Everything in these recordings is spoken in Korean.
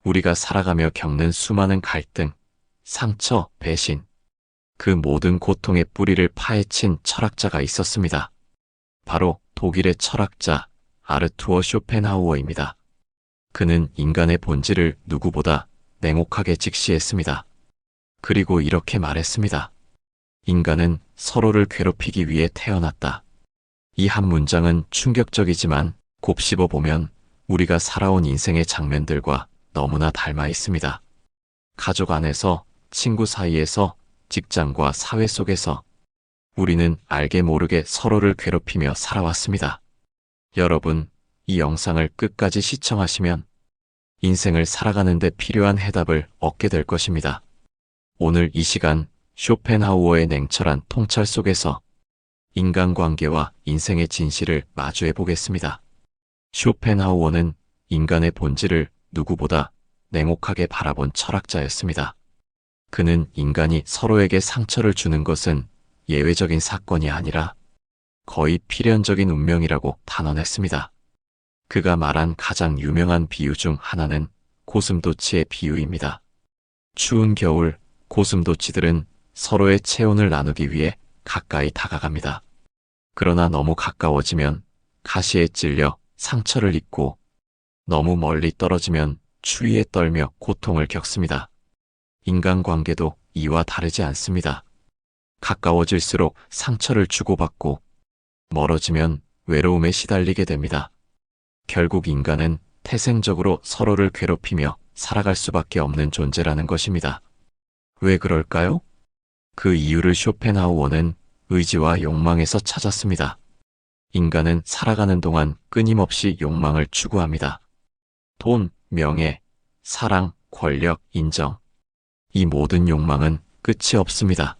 우리가 살아가며 겪는 수많은 갈등, 상처, 배신, 그 모든 고통의 뿌리를 파헤친 철학자가 있었습니다. 바로 독일의 철학자 아르투어 쇼펜하우어입니다. 그는 인간의 본질을 누구보다 냉혹하게 직시했습니다. 그리고 이렇게 말했습니다. 인간은 서로를 괴롭히기 위해 태어났다. 이 한 문장은 충격적이지만 곱씹어 보면 우리가 살아온 인생의 장면들과 너무나 닮아 있습니다. 가족 안에서, 친구 사이에서, 직장과 사회 속에서 우리는 알게 모르게 서로를 괴롭히며 살아왔습니다. 여러분, 이 영상을 끝까지 시청하시면 인생을 살아가는 데 필요한 해답을 얻게 될 것입니다. 오늘 이 시간 쇼펜하우어의 냉철한 통찰 속에서 인간관계와 인생의 진실을 마주해 보겠습니다. 쇼펜하우어는 인간의 본질을 누구보다 냉혹하게 바라본 철학자였습니다. 그는 인간이 서로에게 상처를 주는 것은 예외적인 사건이 아니라 거의 필연적인 운명이라고 단언했습니다. 그가 말한 가장 유명한 비유 중 하나는 고슴도치의 비유입니다. 추운 겨울, 고슴도치들은 서로의 체온을 나누기 위해 가까이 다가갑니다. 그러나 너무 가까워지면 가시에 찔려 상처를 입고 너무 멀리 떨어지면 추위에 떨며 고통을 겪습니다. 인간관계도 이와 다르지 않습니다. 가까워질수록 상처를 주고받고 멀어지면 외로움에 시달리게 됩니다. 결국 인간은 태생적으로 서로를 괴롭히며 살아갈 수밖에 없는 존재라는 것입니다. 왜 그럴까요? 그 이유를 쇼펜하우어는 의지와 욕망에서 찾았습니다. 인간은 살아가는 동안 끊임없이 욕망을 추구합니다. 돈, 명예, 사랑, 권력, 인정. 이 모든 욕망은 끝이 없습니다.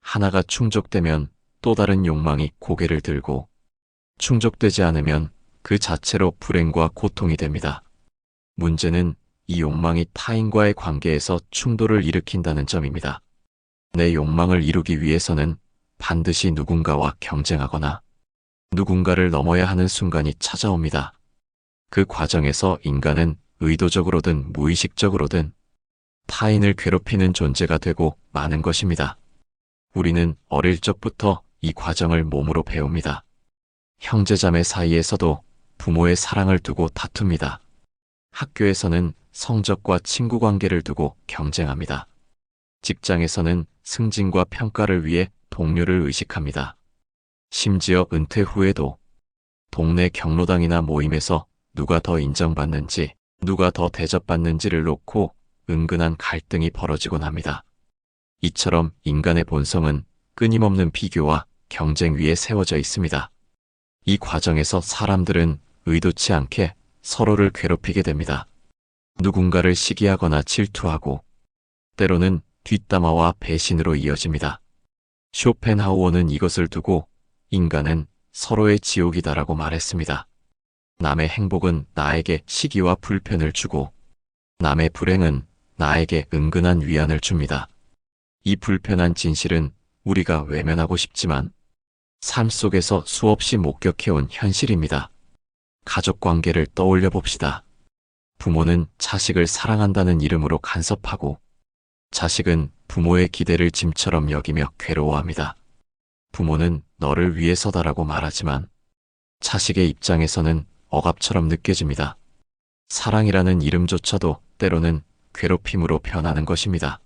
하나가 충족되면 또 다른 욕망이 고개를 들고 충족되지 않으면 그 자체로 불행과 고통이 됩니다. 문제는 이 욕망이 타인과의 관계에서 충돌을 일으킨다는 점입니다. 내 욕망을 이루기 위해서는 반드시 누군가와 경쟁하거나 누군가를 넘어야 하는 순간이 찾아옵니다. 그 과정에서 인간은 의도적으로든 무의식적으로든 타인을 괴롭히는 존재가 되고 마는 것입니다. 우리는 어릴 적부터 이 과정을 몸으로 배웁니다. 형제자매 사이에서도 부모의 사랑을 두고 다툽니다. 학교에서는 성적과 친구 관계를 두고 경쟁합니다. 직장에서는 승진과 평가를 위해 동료를 의식합니다. 심지어 은퇴 후에도 동네 경로당이나 모임에서 누가 더 인정받는지, 누가 더 대접받는지를 놓고 은근한 갈등이 벌어지곤 합니다. 이처럼 인간의 본성은 끊임없는 비교와 경쟁 위에 세워져 있습니다. 이 과정에서 사람들은 의도치 않게 서로를 괴롭히게 됩니다. 누군가를 시기하거나 질투하고 때로는 뒷담화와 배신으로 이어집니다. 쇼펜하우어는 이것을 두고 인간은 서로의 지옥이다라고 말했습니다. 남의 행복은 나에게 시기와 불편을 주고 남의 불행은 나에게 은근한 위안을 줍니다. 이 불편한 진실은 우리가 외면하고 싶지만 삶 속에서 수없이 목격해온 현실입니다. 가족 관계를 떠올려 봅시다. 부모는 자식을 사랑한다는 이름으로 간섭하고 자식은 부모의 기대를 짐처럼 여기며 괴로워합니다. 부모는 너를 위해서다라고 말하지만 자식의 입장에서는 억압처럼 느껴집니다. 사랑이라는 이름조차도 때로는 괴롭힘으로 변하는 것입니다.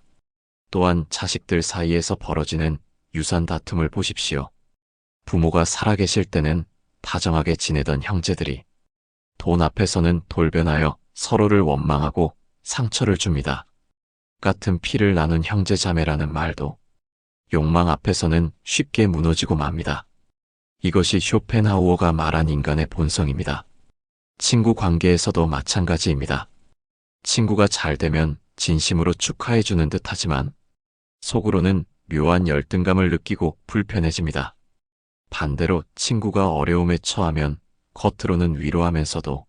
또한 자식들 사이에서 벌어지는 유산 다툼을 보십시오. 부모가 살아계실 때는 다정하게 지내던 형제들이 돈 앞에서는 돌변하여 서로를 원망하고 상처를 줍니다. 같은 피를 나눈 형제자매라는 말도 욕망 앞에서는 쉽게 무너지고 맙니다. 이것이 쇼펜하우어가 말한 인간의 본성입니다. 친구 관계에서도 마찬가지입니다. 친구가 잘 되면 진심으로 축하해주는 듯 하지만 속으로는 묘한 열등감을 느끼고 불편해집니다. 반대로 친구가 어려움에 처하면 겉으로는 위로하면서도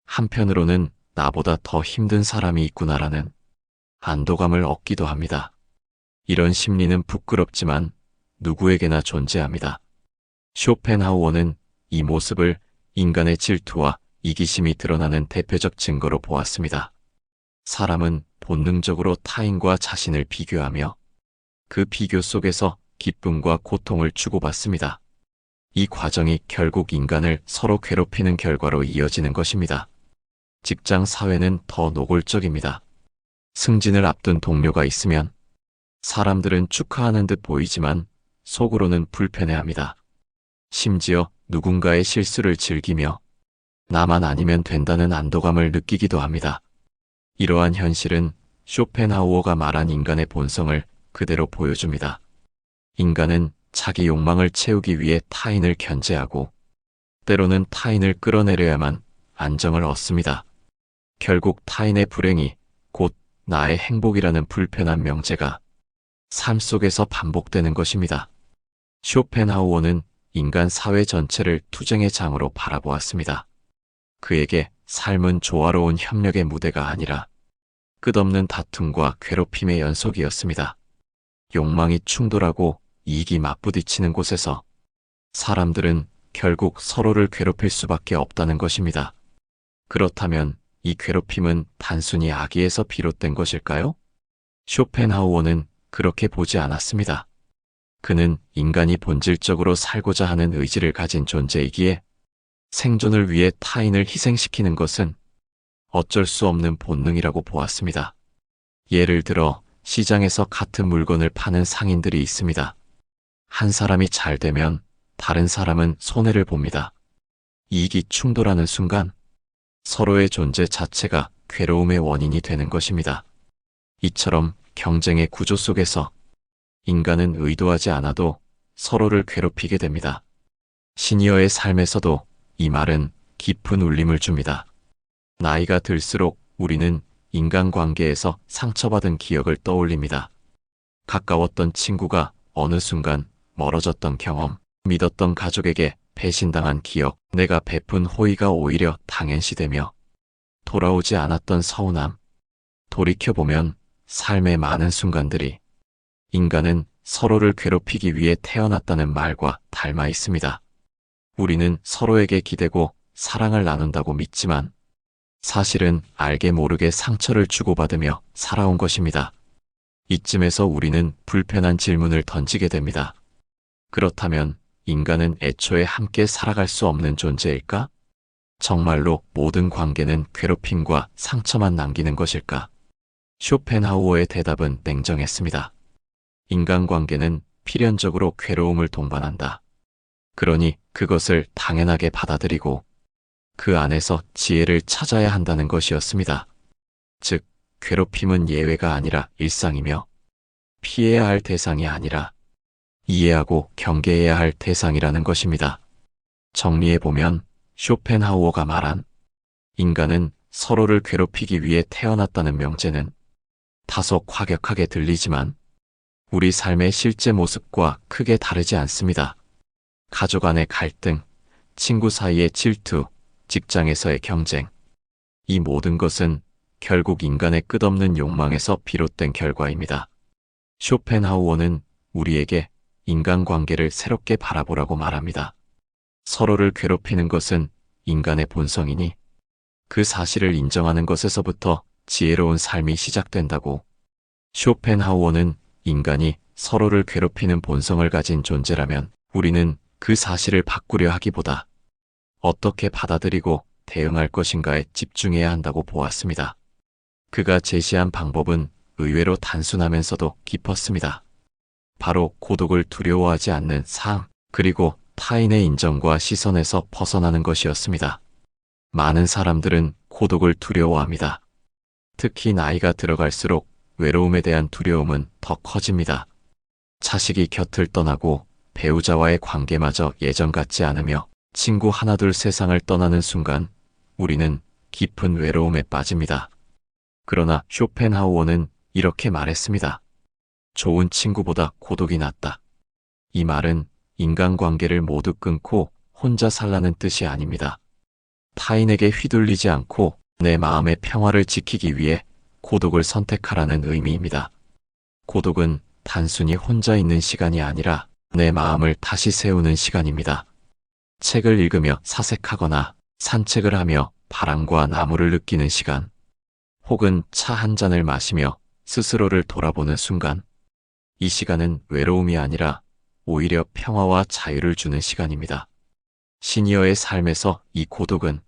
한편으로는 나보다 더 힘든 사람이 있구나라는 안도감을 얻기도 합니다. 이런 심리는 부끄럽지만 누구에게나 존재합니다. 쇼펜하우어는 이 모습을 인간의 질투와 이기심이 드러나는 대표적 증거로 보았습니다. 사람은 본능적으로 타인과 자신을 비교하며 그 비교 속에서 기쁨과 고통을 주고받습니다. 이 과정이 결국 인간을 서로 괴롭히는 결과로 이어지는 것입니다. 직장 사회는 더 노골적입니다. 승진을 앞둔 동료가 있으면 사람들은 축하하는 듯 보이지만 속으로는 불편해합니다. 심지어 누군가의 실수를 즐기며 나만 아니면 된다는 안도감을 느끼기도 합니다. 이러한 현실은 쇼펜하우어가 말한 인간의 본성을 그대로 보여줍니다. 인간은 자기 욕망을 채우기 위해 타인을 견제하고 때로는 타인을 끌어내려야만 안정을 얻습니다. 결국 타인의 불행이 곧 나의 행복이라는 불편한 명제가 삶 속에서 반복되는 것입니다. 쇼펜하우어는 인간 사회 전체를 투쟁의 장으로 바라보았습니다. 그에게 삶은 조화로운 협력의 무대가 아니라 끝없는 다툼과 괴롭힘의 연속이었습니다. 욕망이 충돌하고 이익이 맞부딪히는 곳에서 사람들은 결국 서로를 괴롭힐 수밖에 없다는 것입니다. 그렇다면 이 괴롭힘은 단순히 악의에서 비롯된 것일까요? 쇼펜하우어는 그렇게 보지 않았습니다. 그는 인간이 본질적으로 살고자 하는 의지를 가진 존재이기에 생존을 위해 타인을 희생시키는 것은 어쩔 수 없는 본능이라고 보았습니다. 예를 들어 시장에서 같은 물건을 파는 상인들이 있습니다. 한 사람이 잘 되면 다른 사람은 손해를 봅니다. 이익이 충돌하는 순간 서로의 존재 자체가 괴로움의 원인이 되는 것입니다. 이처럼 경쟁의 구조 속에서 인간은 의도하지 않아도 서로를 괴롭히게 됩니다. 시니어의 삶에서도 이 말은 깊은 울림을 줍니다. 나이가 들수록 우리는 인간관계에서 상처받은 기억을 떠올립니다. 가까웠던 친구가 어느 순간 멀어졌던 경험, 믿었던 가족에게 배신당한 기억, 내가 베푼 호의가 오히려 당연시되며 돌아오지 않았던 서운함. 돌이켜보면 삶의 많은 순간들이 인간은 서로를 괴롭히기 위해 태어났다는 말과 닮아 있습니다. 우리는 서로에게 기대고 사랑을 나눈다고 믿지만 사실은 알게 모르게 상처를 주고받으며 살아온 것입니다. 이쯤에서 우리는 불편한 질문을 던지게 됩니다. 그렇다면 인간은 애초에 함께 살아갈 수 없는 존재일까? 정말로 모든 관계는 괴롭힘과 상처만 남기는 것일까? 쇼펜하우어의 대답은 냉정했습니다. 인간관계는 필연적으로 괴로움을 동반한다. 그러니 그것을 당연하게 받아들이고 그 안에서 지혜를 찾아야 한다는 것이었습니다. 즉, 괴롭힘은 예외가 아니라 일상이며 피해야 할 대상이 아니라 이해하고 경계해야 할 대상이라는 것입니다. 정리해보면 쇼펜하우어가 말한 인간은 서로를 괴롭히기 위해 태어났다는 명제는 다소 과격하게 들리지만 우리 삶의 실제 모습과 크게 다르지 않습니다. 가족 안의 갈등, 친구 사이의 질투, 직장에서의 경쟁. 이 모든 것은 결국 인간의 끝없는 욕망에서 비롯된 결과입니다. 쇼펜하우어는 우리에게 인간관계를 새롭게 바라보라고 말합니다. 서로를 괴롭히는 것은 인간의 본성이니 그 사실을 인정하는 것에서부터 지혜로운 삶이 시작된다고. 쇼펜하우어는 인간이 서로를 괴롭히는 본성을 가진 존재라면 우리는 그 사실을 바꾸려 하기보다 어떻게 받아들이고 대응할 것인가에 집중해야 한다고 보았습니다. 그가 제시한 방법은 의외로 단순하면서도 깊었습니다. 바로 고독을 두려워하지 않는 삶, 그리고 타인의 인정과 시선에서 벗어나는 것이었습니다. 많은 사람들은 고독을 두려워합니다. 특히 나이가 들어갈수록 외로움에 대한 두려움은 더 커집니다. 자식이 곁을 떠나고 배우자와의 관계마저 예전 같지 않으며 친구 하나둘 세상을 떠나는 순간 우리는 깊은 외로움에 빠집니다. 그러나 쇼펜하우어는 이렇게 말했습니다. 좋은 친구보다 고독이 낫다. 이 말은 인간관계를 모두 끊고 혼자 살라는 뜻이 아닙니다. 타인에게 휘둘리지 않고 내 마음의 평화를 지키기 위해 고독을 선택하라는 의미입니다. 고독은 단순히 혼자 있는 시간이 아니라 내 마음을 다시 세우는 시간입니다. 책을 읽으며 사색하거나 산책을 하며 바람과 나무를 느끼는 시간. 혹은 차 한 잔을 마시며 스스로를 돌아보는 순간, 이 시간은 외로움이 아니라 오히려 평화와 자유를 주는 시간입니다. 시니어의 삶에서 이 고독은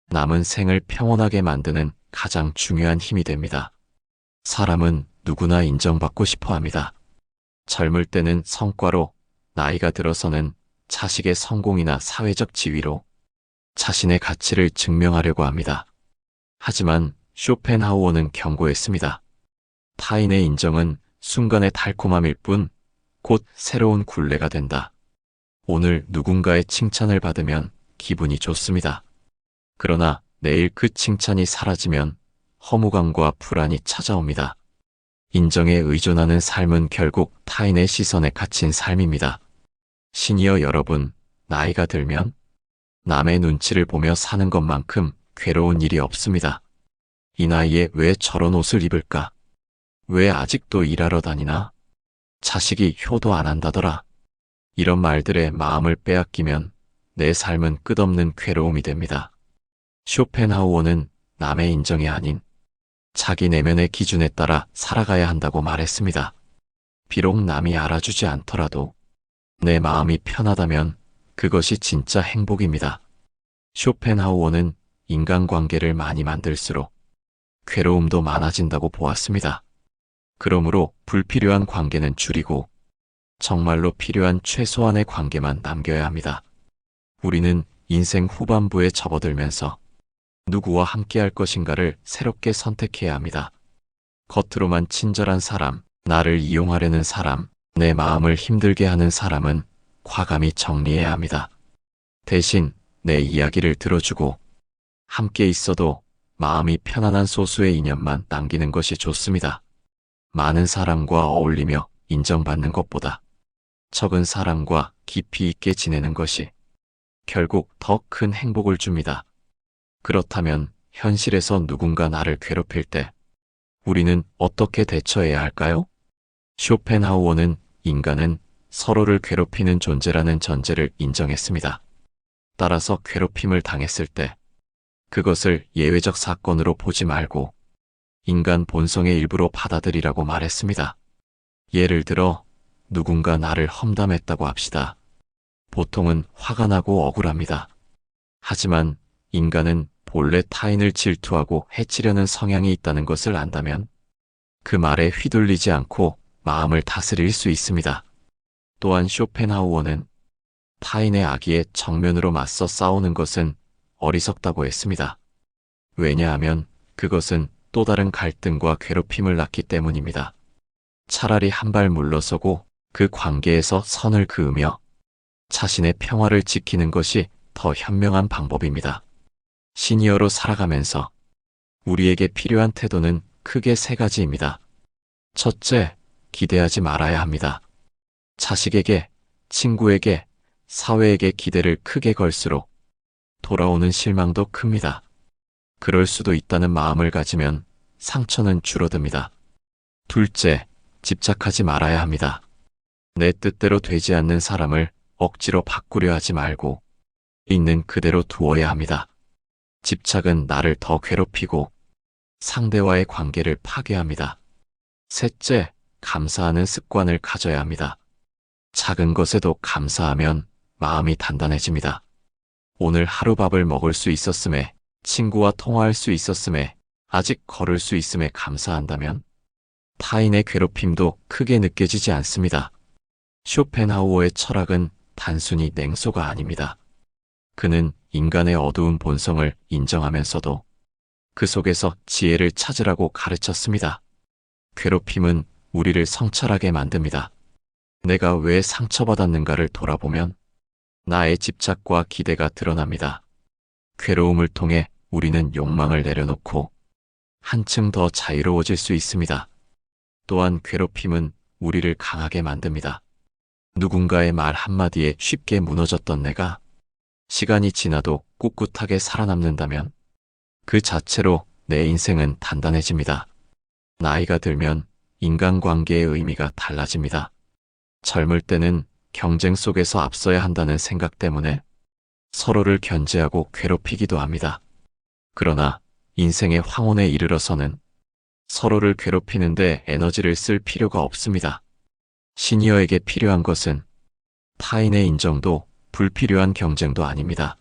남은 생을 평온하게 만드는 가장 중요한 힘이 됩니다. 사람은 누구나 인정받고 싶어 합니다. 젊을 때는 성과로, 나이가 들어서는 자식의 성공이나 사회적 지위로 자신의 가치를 증명하려고 합니다. 하지만 쇼펜하우어는 경고했습니다. 타인의 인정은 순간의 달콤함일 뿐 곧 새로운 굴레가 된다. 오늘 누군가의 칭찬을 받으면 기분이 좋습니다. 그러나 내일 그 칭찬이 사라지면 허무감과 불안이 찾아옵니다. 인정에 의존하는 삶은 결국 타인의 시선에 갇힌 삶입니다. 시니어 여러분, 나이가 들면 남의 눈치를 보며 사는 것만큼 괴로운 일이 없습니다. 이 나이에 왜 저런 옷을 입을까? 왜 아직도 일하러 다니나? 자식이 효도 안 한다더라. 이런 말들에 마음을 빼앗기면 내 삶은 끝없는 괴로움이 됩니다. 쇼펜하우어는 남의 인정이 아닌 자기 내면의 기준에 따라 살아가야 한다고 말했습니다. 비록 남이 알아주지 않더라도 내 마음이 편하다면 그것이 진짜 행복입니다. 쇼펜하우어는 인간관계를 많이 만들수록 괴로움도 많아진다고 보았습니다. 그러므로 불필요한 관계는 줄이고 정말로 필요한 최소한의 관계만 남겨야 합니다. 우리는 인생 후반부에 접어들면서 누구와 함께할 것인가를 새롭게 선택해야 합니다. 겉으로만 친절한 사람, 나를 이용하려는 사람, 내 마음을 힘들게 하는 사람은 과감히 정리해야 합니다. 대신 내 이야기를 들어주고 함께 있어도 마음이 편안한 소수의 인연만 남기는 것이 좋습니다. 많은 사람과 어울리며 인정받는 것보다 적은 사람과 깊이 있게 지내는 것이 결국 더 큰 행복을 줍니다. 그렇다면 현실에서 누군가 나를 괴롭힐 때 우리는 어떻게 대처해야 할까요? 쇼펜하우어는 인간은 서로를 괴롭히는 존재라는 전제를 인정했습니다. 따라서 괴롭힘을 당했을 때 그것을 예외적 사건으로 보지 말고 인간 본성의 일부로 받아들이라고 말했습니다. 예를 들어 누군가 나를 험담했다고 합시다. 보통은 화가 나고 억울합니다. 하지만 인간은 본래 타인을 질투하고 해치려는 성향이 있다는 것을 안다면 그 말에 휘둘리지 않고 마음을 다스릴 수 있습니다. 또한 쇼펜하우어는 타인의 악의에 정면으로 맞서 싸우는 것은 어리석다고 했습니다. 왜냐하면 그것은 또 다른 갈등과 괴롭힘을 낳기 때문입니다. 차라리 한 발 물러서고 그 관계에서 선을 그으며 자신의 평화를 지키는 것이 더 현명한 방법입니다. 시니어로 살아가면서 우리에게 필요한 태도는 크게 세 가지입니다. 첫째, 기대하지 말아야 합니다. 자식에게, 친구에게, 사회에게 기대를 크게 걸수록 돌아오는 실망도 큽니다. 그럴 수도 있다는 마음을 가지면 상처는 줄어듭니다. 둘째, 집착하지 말아야 합니다. 내 뜻대로 되지 않는 사람을 억지로 바꾸려 하지 말고 있는 그대로 두어야 합니다. 집착은 나를 더 괴롭히고 상대와의 관계를 파괴합니다. 셋째, 감사하는 습관을 가져야 합니다. 작은 것에도 감사하면 마음이 단단해집니다. 오늘 하루 밥을 먹을 수 있었음에, 친구와 통화할 수 있었음에, 아직 걸을 수 있음에 감사한다면 타인의 괴롭힘도 크게 느껴지지 않습니다. 쇼펜하우어의 철학은 단순히 냉소가 아닙니다. 그는 인간의 어두운 본성을 인정하면서도 그 속에서 지혜를 찾으라고 가르쳤습니다. 괴롭힘은 우리를 성찰하게 만듭니다. 내가 왜 상처받았는가를 돌아보면 나의 집착과 기대가 드러납니다. 괴로움을 통해 우리는 욕망을 내려놓고 한층 더 자유로워질 수 있습니다. 또한 괴롭힘은 우리를 강하게 만듭니다. 누군가의 말 한마디에 쉽게 무너졌던 내가 시간이 지나도 꿋꿋하게 살아남는다면 그 자체로 내 인생은 단단해집니다. 나이가 들면 인간관계의 의미가 달라집니다. 젊을 때는 경쟁 속에서 앞서야 한다는 생각 때문에 서로를 견제하고 괴롭히기도 합니다. 그러나 인생의 황혼에 이르러서는 서로를 괴롭히는데 에너지를 쓸 필요가 없습니다. 시니어에게 필요한 것은 타인의 인정도 불필요한 경쟁도 아닙니다.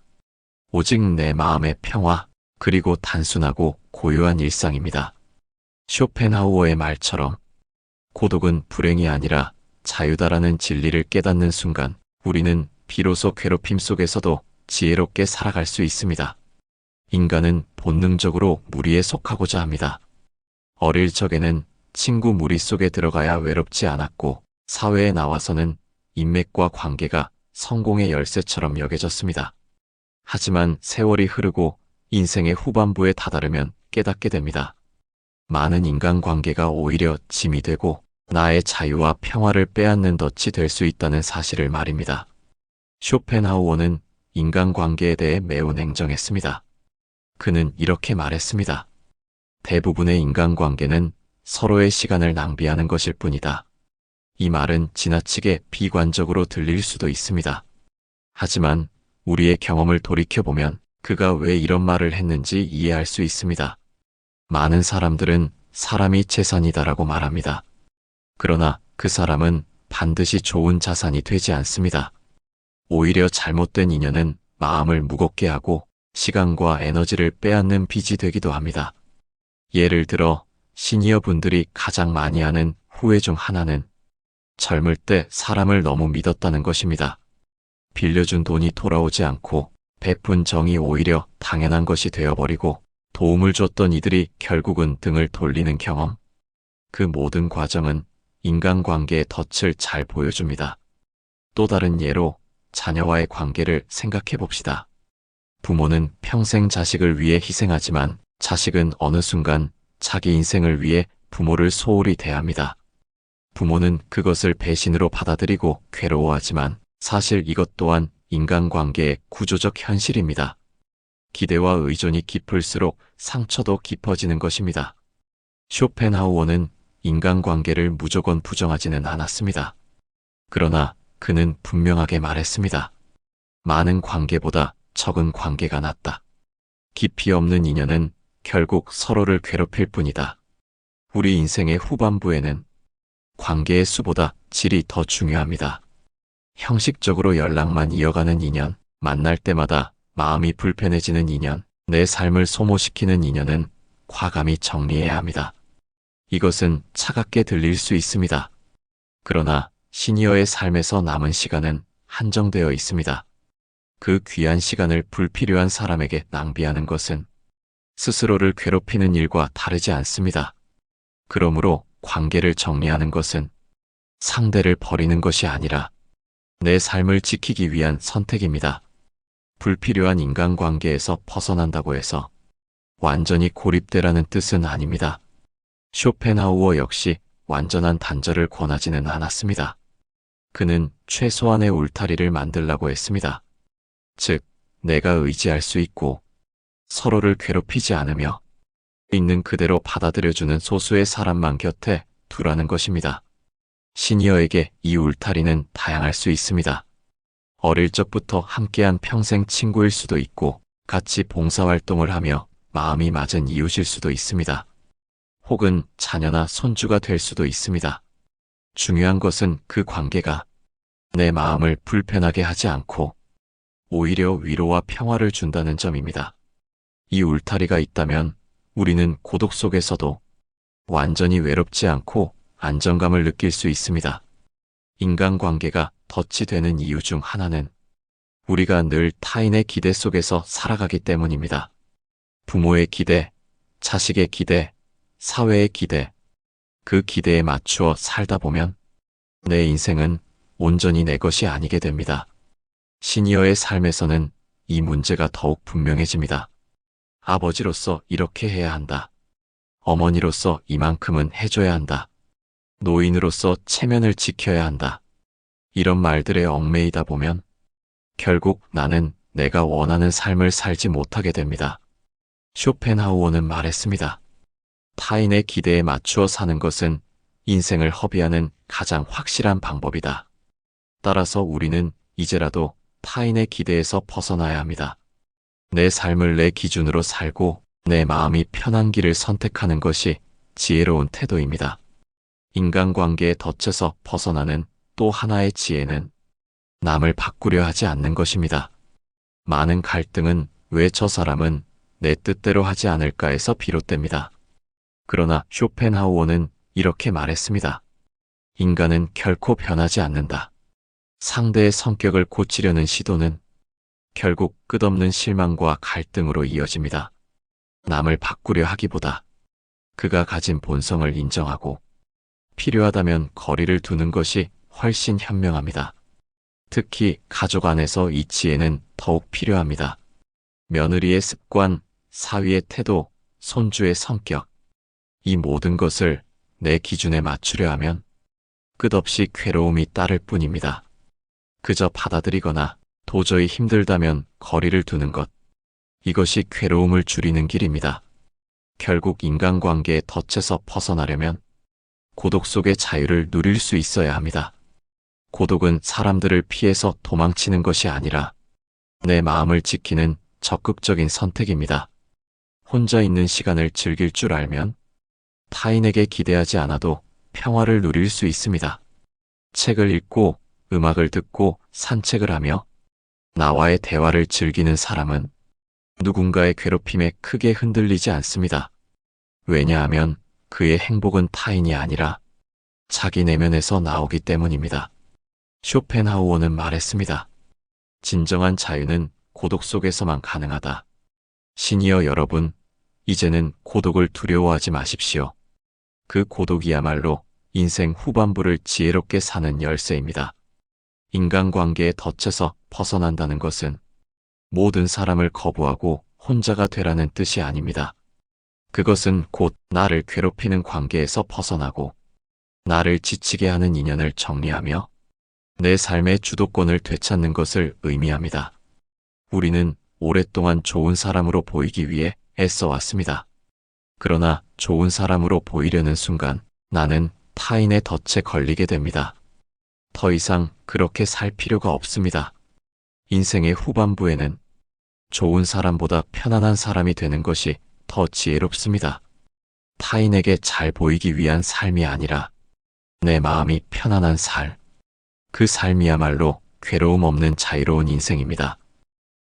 오직 내 마음의 평화, 그리고 단순하고 고요한 일상입니다. 쇼펜하우어의 말처럼 고독은 불행이 아니라 자유다라는 진리를 깨닫는 순간 우리는 비로소 괴롭힘 속에서도 지혜롭게 살아갈 수 있습니다. 인간은 본능적으로 무리에 속하고자 합니다. 어릴 적에는 친구 무리 속에 들어가야 외롭지 않았고 사회에 나와서는 인맥과 관계가 성공의 열쇠처럼 여겨졌습니다. 하지만 세월이 흐르고 인생의 후반부에 다다르면 깨닫게 됩니다. 많은 인간관계가 오히려 짐이 되고 나의 자유와 평화를 빼앗는 덫이 될 수 있다는 사실을 말입니다. 쇼펜하우어는 인간관계에 대해 매우 냉정했습니다. 그는 이렇게 말했습니다. 대부분의 인간관계는 서로의 시간을 낭비하는 것일 뿐이다. 이 말은 지나치게 비관적으로 들릴 수도 있습니다. 하지만 우리의 경험을 돌이켜보면 그가 왜 이런 말을 했는지 이해할 수 있습니다. 많은 사람들은 사람이 재산이다라고 말합니다. 그러나 그 사람은 반드시 좋은 자산이 되지 않습니다. 오히려 잘못된 인연은 마음을 무겁게 하고 시간과 에너지를 빼앗는 빚이 되기도 합니다. 예를 들어 시니어 분들이 가장 많이 하는 후회 중 하나는 젊을 때 사람을 너무 믿었다는 것입니다. 빌려준 돈이 돌아오지 않고 베푼 정이 오히려 당연한 것이 되어버리고 도움을 줬던 이들이 결국은 등을 돌리는 경험. 그 모든 과정은 인간관계의 덫을 잘 보여줍니다. 또 다른 예로 자녀와의 관계를 생각해 봅시다. 부모는 평생 자식을 위해 희생하지만 자식은 어느 순간 자기 인생을 위해 부모를 소홀히 대합니다. 부모는 그것을 배신으로 받아들이고 괴로워하지만 사실 이것 또한 인간관계의 구조적 현실입니다. 기대와 의존이 깊을수록 상처도 깊어지는 것입니다. 쇼펜하우어는 인간관계를 무조건 부정하지는 않았습니다. 그러나 그는 분명하게 말했습니다. 많은 관계보다 적은 관계가 낫다. 깊이 없는 인연은 결국 서로를 괴롭힐 뿐이다. 우리 인생의 후반부에는 관계의 수보다 질이 더 중요합니다. 형식적으로 연락만 이어가는 인연, 만날 때마다 마음이 불편해지는 인연, 내 삶을 소모시키는 인연은 과감히 정리해야 합니다. 이것은 차갑게 들릴 수 있습니다. 그러나 시니어의 삶에서 남은 시간은 한정되어 있습니다. 그 귀한 시간을 불필요한 사람에게 낭비하는 것은 스스로를 괴롭히는 일과 다르지 않습니다. 그러므로 관계를 정리하는 것은 상대를 버리는 것이 아니라 내 삶을 지키기 위한 선택입니다. 불필요한 인간관계에서 벗어난다고 해서 완전히 고립되라는 뜻은 아닙니다. 쇼펜하우어 역시 완전한 단절을 권하지는 않았습니다. 그는 최소한의 울타리를 만들라고 했습니다. 즉, 내가 의지할 수 있고 서로를 괴롭히지 않으며 있는 그대로 받아들여주는 소수의 사람만 곁에 두라는 것입니다. 시니어에게 이 울타리는 다양할 수 있습니다. 어릴 적부터 함께한 평생 친구일 수도 있고 같이 봉사활동을 하며 마음이 맞은 이웃일 수도 있습니다. 혹은 자녀나 손주가 될 수도 있습니다. 중요한 것은 그 관계가 내 마음을 불편하게 하지 않고 오히려 위로와 평화를 준다는 점입니다. 이 울타리가 있다면 우리는 고독 속에서도 완전히 외롭지 않고 안정감을 느낄 수 있습니다. 인간관계가 덫이 되는 이유 중 하나는 우리가 늘 타인의 기대 속에서 살아가기 때문입니다. 부모의 기대, 자식의 기대, 사회의 기대, 그 기대에 맞추어 살다 보면 내 인생은 온전히 내 것이 아니게 됩니다. 시니어의 삶에서는 이 문제가 더욱 분명해집니다. 아버지로서 이렇게 해야 한다. 어머니로서 이만큼은 해줘야 한다. 노인으로서 체면을 지켜야 한다. 이런 말들에 얽매이다 보면 결국 나는 내가 원하는 삶을 살지 못하게 됩니다. 쇼펜하우어는 말했습니다. 타인의 기대에 맞추어 사는 것은 인생을 허비하는 가장 확실한 방법이다. 따라서 우리는 이제라도 타인의 기대에서 벗어나야 합니다. 내 삶을 내 기준으로 살고 내 마음이 편한 길을 선택하는 것이 지혜로운 태도입니다. 인간관계에 덫에서 벗어나는 또 하나의 지혜는 남을 바꾸려 하지 않는 것입니다. 많은 갈등은 왜 저 사람은 내 뜻대로 하지 않을까에서 비롯됩니다. 그러나 쇼펜하우어는 이렇게 말했습니다. 인간은 결코 변하지 않는다. 상대의 성격을 고치려는 시도는 결국 끝없는 실망과 갈등으로 이어집니다. 남을 바꾸려 하기보다 그가 가진 본성을 인정하고 필요하다면 거리를 두는 것이 훨씬 현명합니다. 특히 가족 안에서 이 지혜는 더욱 필요합니다. 며느리의 습관, 사위의 태도, 손주의 성격, 이 모든 것을 내 기준에 맞추려 하면 끝없이 괴로움이 따를 뿐입니다. 그저 받아들이거나 도저히 힘들다면 거리를 두는 것, 이것이 괴로움을 줄이는 길입니다. 결국 인간관계의 덫에서 벗어나려면 고독 속의 자유를 누릴 수 있어야 합니다. 고독은 사람들을 피해서 도망치는 것이 아니라 내 마음을 지키는 적극적인 선택입니다. 혼자 있는 시간을 즐길 줄 알면 타인에게 기대하지 않아도 평화를 누릴 수 있습니다. 책을 읽고 음악을 듣고 산책을 하며 나와의 대화를 즐기는 사람은 누군가의 괴롭힘에 크게 흔들리지 않습니다. 왜냐하면 그의 행복은 타인이 아니라 자기 내면에서 나오기 때문입니다. 쇼펜하우어는 말했습니다. 진정한 자유는 고독 속에서만 가능하다. 시니어 여러분, 이제는 고독을 두려워하지 마십시오. 그 고독이야말로 인생 후반부를 지혜롭게 사는 열쇠입니다. 인간관계의 덫에서 벗어난다는 것은 모든 사람을 거부하고 혼자가 되라는 뜻이 아닙니다. 그것은 곧 나를 괴롭히는 관계에서 벗어나고 나를 지치게 하는 인연을 정리하며 내 삶의 주도권을 되찾는 것을 의미합니다. 우리는 오랫동안 좋은 사람으로 보이기 위해 애써왔습니다. 그러나 좋은 사람으로 보이려는 순간 나는 타인의 덫에 걸리게 됩니다. 더 이상 그렇게 살 필요가 없습니다. 인생의 후반부에는 좋은 사람보다 편안한 사람이 되는 것이 더 지혜롭습니다. 타인에게 잘 보이기 위한 삶이 아니라 내 마음이 편안한 삶. 그 삶이야말로 괴로움 없는 자유로운 인생입니다.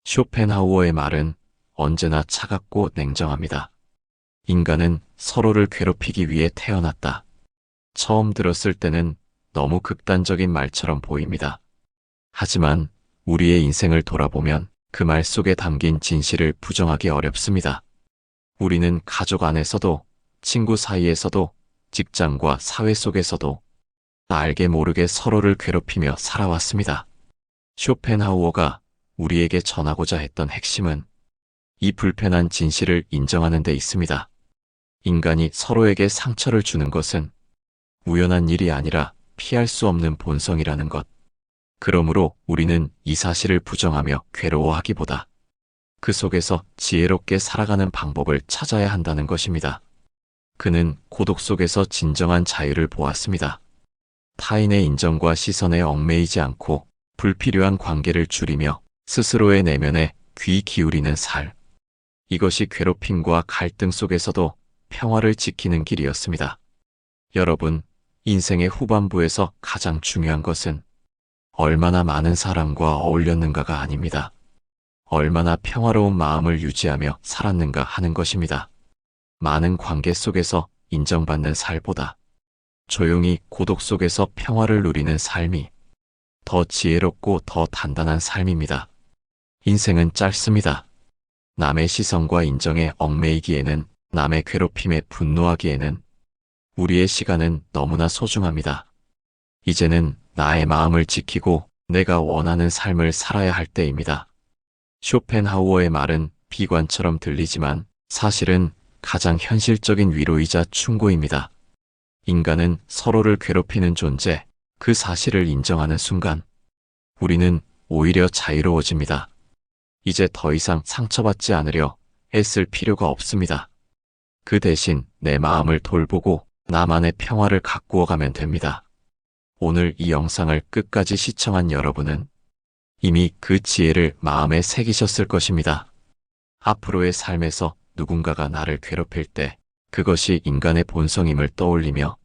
쇼펜하우어의 말은 언제나 차갑고 냉정합니다. 인간은 서로를 괴롭히기 위해 태어났다. 처음 들었을 때는 너무 극단적인 말처럼 보입니다. 하지만 우리의 인생을 돌아보면 그 말 속에 담긴 진실을 부정하기 어렵습니다. 우리는 가족 안에서도, 친구 사이에서도, 직장과 사회 속에서도 알게 모르게 서로를 괴롭히며 살아왔습니다. 쇼펜하우어가 우리에게 전하고자 했던 핵심은 이 불편한 진실을 인정하는 데 있습니다. 인간이 서로에게 상처를 주는 것은 우연한 일이 아니라 피할 수 없는 본성이라는 것. 그러므로 우리는 이 사실을 부정하며 괴로워하기보다 그 속에서 지혜롭게 살아가는 방법을 찾아야 한다는 것입니다. 그는 고독 속에서 진정한 자유를 보았습니다. 타인의 인정과 시선에 얽매이지 않고 불필요한 관계를 줄이며 스스로의 내면에 귀 기울이는 삶. 이것이 괴롭힘과 갈등 속에서도 평화를 지키는 길이었습니다. 여러분, 인생의 후반부에서 가장 중요한 것은 얼마나 많은 사람과 어울렸는가가 아닙니다. 얼마나 평화로운 마음을 유지하며 살았는가 하는 것입니다. 많은 관계 속에서 인정받는 삶보다 조용히 고독 속에서 평화를 누리는 삶이 더 지혜롭고 더 단단한 삶입니다. 인생은 짧습니다. 남의 시선과 인정에 얽매이기에는, 남의 괴롭힘에 분노하기에는 우리의 시간은 너무나 소중합니다. 이제는 나의 마음을 지키고 내가 원하는 삶을 살아야 할 때입니다. 쇼펜하우어의 말은 비관처럼 들리지만 사실은 가장 현실적인 위로이자 충고입니다. 인간은 서로를 괴롭히는 존재, 그 사실을 인정하는 순간 우리는 오히려 자유로워집니다. 이제 더 이상 상처받지 않으려 애쓸 필요가 없습니다. 그 대신 내 마음을 돌보고 나만의 평화를 가꾸어 가면 됩니다. 오늘 이 영상을 끝까지 시청한 여러분은 이미 그 지혜를 마음에 새기셨을 것입니다. 앞으로의 삶에서 누군가가 나를 괴롭힐 때 그것이 인간의 본성임을 떠올리며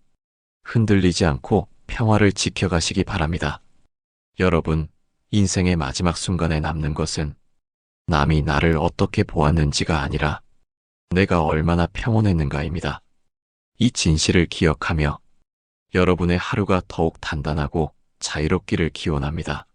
흔들리지 않고 평화를 지켜가시기 바랍니다. 여러분, 인생의 마지막 순간에 남는 것은 남이 나를 어떻게 보았는지가 아니라 내가 얼마나 평온했는가입니다. 이 진실을 기억하며 여러분의 하루가 더욱 단단하고 자유롭기를 기원합니다.